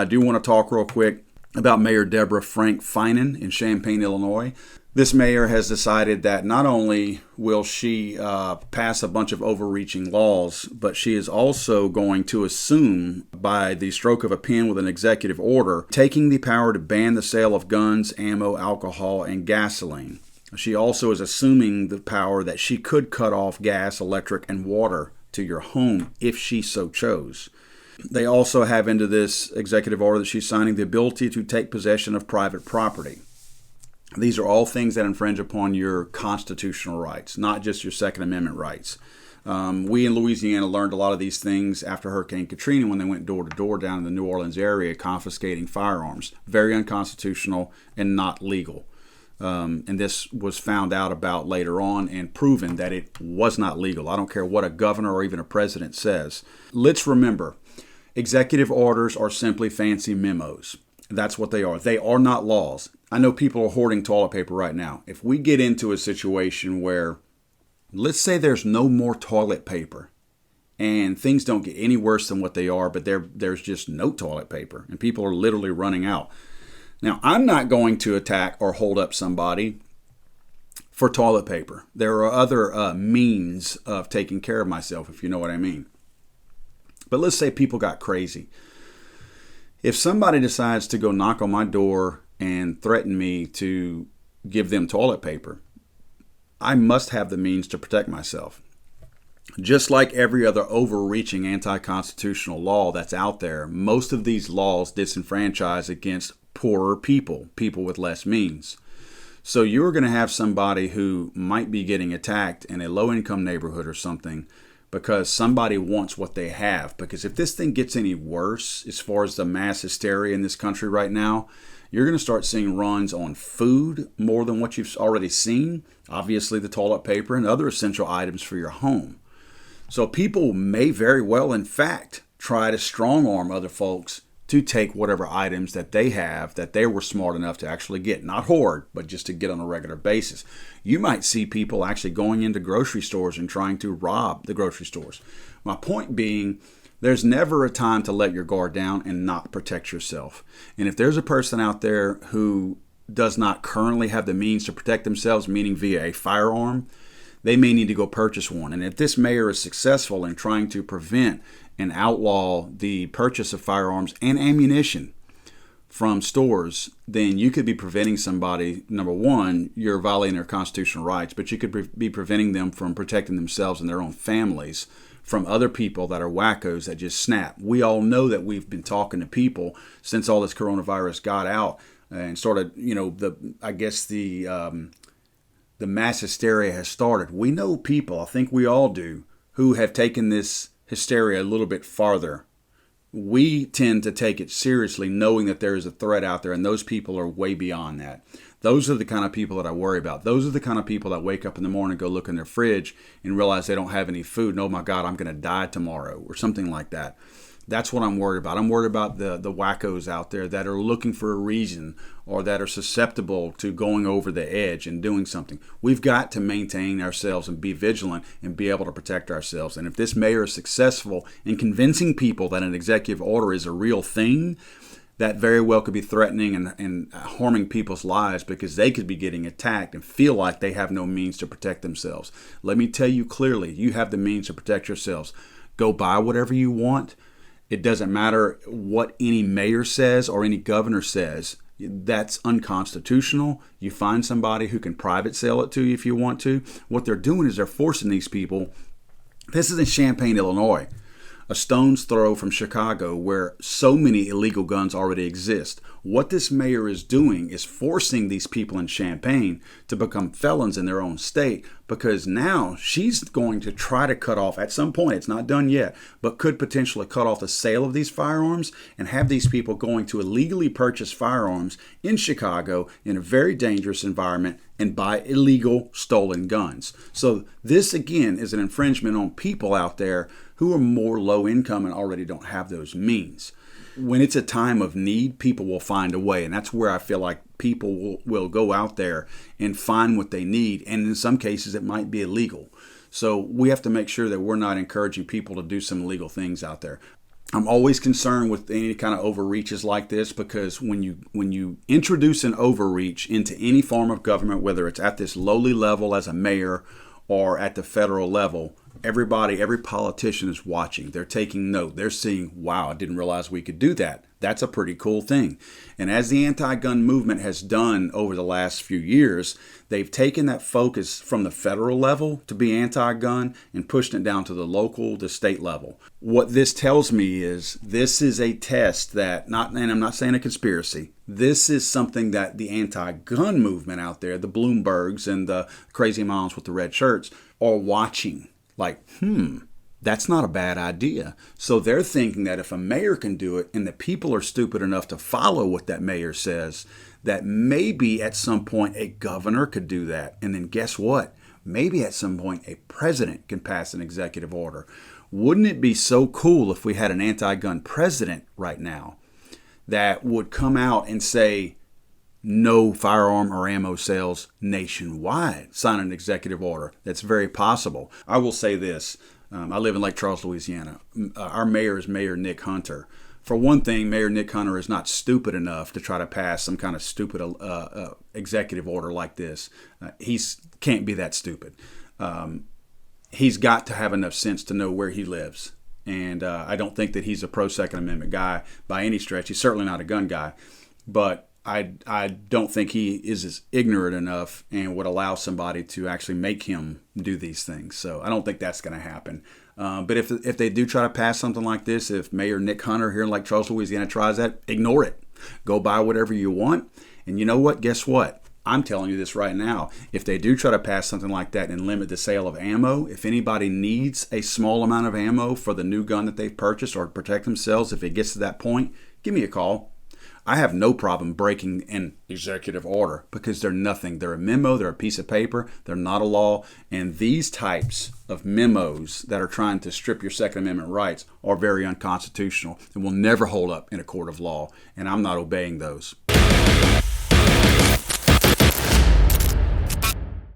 I do want to talk real quick about Mayor Deborah Frank Finan in Champaign, Illinois. This mayor has decided that not only will she pass a bunch of overreaching laws, but she is also going to assume, by the stroke of a pen with an executive order, taking the power to ban the sale of guns, ammo, alcohol, and gasoline. She also is assuming the power that she could cut off gas, electric, and water to your home if she so chose. They also have into this executive order that she's signing the ability to take possession of private property. These are all things that infringe upon your constitutional rights, not just your Second Amendment rights. We in Louisiana learned a lot of these things after Hurricane Katrina when they went door to door down in the New Orleans area confiscating firearms. Very unconstitutional and not legal. And this was found out about later on and proven that it was not legal. I don't care what a governor or even a president says. Let's remember, executive orders are simply fancy memos. That's what they are. They are not laws. I know people are hoarding toilet paper right now. If we get into a situation where, let's say there's no more toilet paper and things don't get any worse than what they are, but there's just no toilet paper and people are literally running out. Now, I'm not going to attack or hold up somebody for toilet paper. There are other means of taking care of myself, if you know what I mean. But let's say people got crazy. If somebody decides to go knock on my door and threaten me to give them toilet paper, I must have the means to protect myself. Just like every other overreaching anti-constitutional law that's out there, most of these laws disenfranchise against poorer people, people with less means. So you're going to have somebody who might be getting attacked in a low-income neighborhood or something because somebody wants what they have. Because if this thing gets any worse, as far as the mass hysteria in this country right now, you're going to start seeing runs on food more than what you've already seen. Obviously, the toilet paper and other essential items for your home. So people may very well, in fact, try to strong-arm other folks to take whatever items that they have that they were smart enough to actually get. Not hoard, but just to get on a regular basis. You might see people actually going into grocery stores and trying to rob the grocery stores. My point being, there's never a time to let your guard down and not protect yourself. And if there's a person out there who does not currently have the means to protect themselves, meaning via a firearm, they may need to go purchase one. And if this mayor is successful in trying to prevent and outlaw the purchase of firearms and ammunition from stores, then you could be preventing somebody, number one, you're violating their constitutional rights, but you could be preventing them from protecting themselves and their own families from other people that are wackos that just snap. We all know that we've been talking to people since all this coronavirus got out and started, the mass hysteria has started. We know people, I think we all do, who have taken this hysteria a little bit farther. We tend to take it seriously knowing that there is a threat out there, and those people are way beyond that. Those are the kind of people that I worry about. Those are the kind of people that wake up in the morning, go look in their fridge and realize they don't have any food. And, oh my God, I'm going to die tomorrow or something like that. That's what I'm worried about. I'm worried about the wackos out there that are looking for a reason or that are susceptible to going over the edge and doing something. We've got to maintain ourselves and be vigilant and be able to protect ourselves. And if this mayor is successful in convincing people that an executive order is a real thing, that very well could be threatening and harming people's lives because they could be getting attacked and feel like they have no means to protect themselves. Let me tell you clearly, you have the means to protect yourselves. Go buy whatever you want. It doesn't matter what any mayor says or any governor says. That's unconstitutional. You find somebody who can private sell it to you if you want to. What they're doing is they're forcing these people. This is in Champaigne, Illinois, a stone's throw from Chicago, where so many illegal guns already exist. What this mayor is doing is forcing these people in Champaigne to become felons in their own state, because now she's going to try to cut off, at some point, it's not done yet, but could potentially cut off the sale of these firearms and have these people going to illegally purchase firearms in Chicago in a very dangerous environment and buy illegal stolen guns. So this, again, is an infringement on people out there who are more low income and already don't have those means. When it's a time of need, people will find a way. And that's where I feel like people will go out there and find what they need. And in some cases, it might be illegal. So we have to make sure that we're not encouraging people to do some illegal things out there. I'm always concerned with any kind of overreaches like this, because when you introduce an overreach into any form of government, whether it's at this lowly level as a mayor or at the federal level, every politician is watching. They're taking note. They're seeing, wow, I didn't realize we could do that. That's a pretty cool thing. And as the anti-gun movement has done over the last few years, they've taken that focus from the federal level to be anti-gun and pushed it down to the local, the state level. What this tells me is this is a test that, and I'm not saying a conspiracy, this is something that the anti-gun movement out there, the Bloombergs and the crazy moms with the red shirts, are watching. Like, that's not a bad idea. So they're thinking that if a mayor can do it and the people are stupid enough to follow what that mayor says, that maybe at some point a governor could do that. And then guess what? Maybe at some point a president can pass an executive order. Wouldn't it be so cool if we had an anti-gun president right now that would come out and say, no firearm or ammo sales nationwide, sign an executive order? That's very possible. I will say this. I live in Lake Charles, Louisiana. Our mayor is Mayor Nick Hunter. For one thing, Mayor Nick Hunter is not stupid enough to try to pass some kind of stupid executive order like this. He can't be that stupid. He's got to have enough sense to know where he lives. And I don't think that he's a pro-Second Amendment guy by any stretch. He's certainly not a gun guy. But I don't think he is as ignorant enough and would allow somebody to actually make him do these things. So I don't think that's going to happen. But if they do try to pass something like this, if Mayor Nick Hunter here in Lake Charles, Louisiana tries that, ignore it. Go buy whatever you want. And you know what? Guess what? I'm telling you this right now. If they do try to pass something like that and limit the sale of ammo, if anybody needs a small amount of ammo for the new gun that they've purchased or to protect themselves, if it gets to that point, give me a call. I have no problem breaking an executive order because they're nothing. They're a memo, they're a piece of paper, they're not a law. And these types of memos that are trying to strip your Second Amendment rights are very unconstitutional and will never hold up in a court of law. And I'm not obeying those.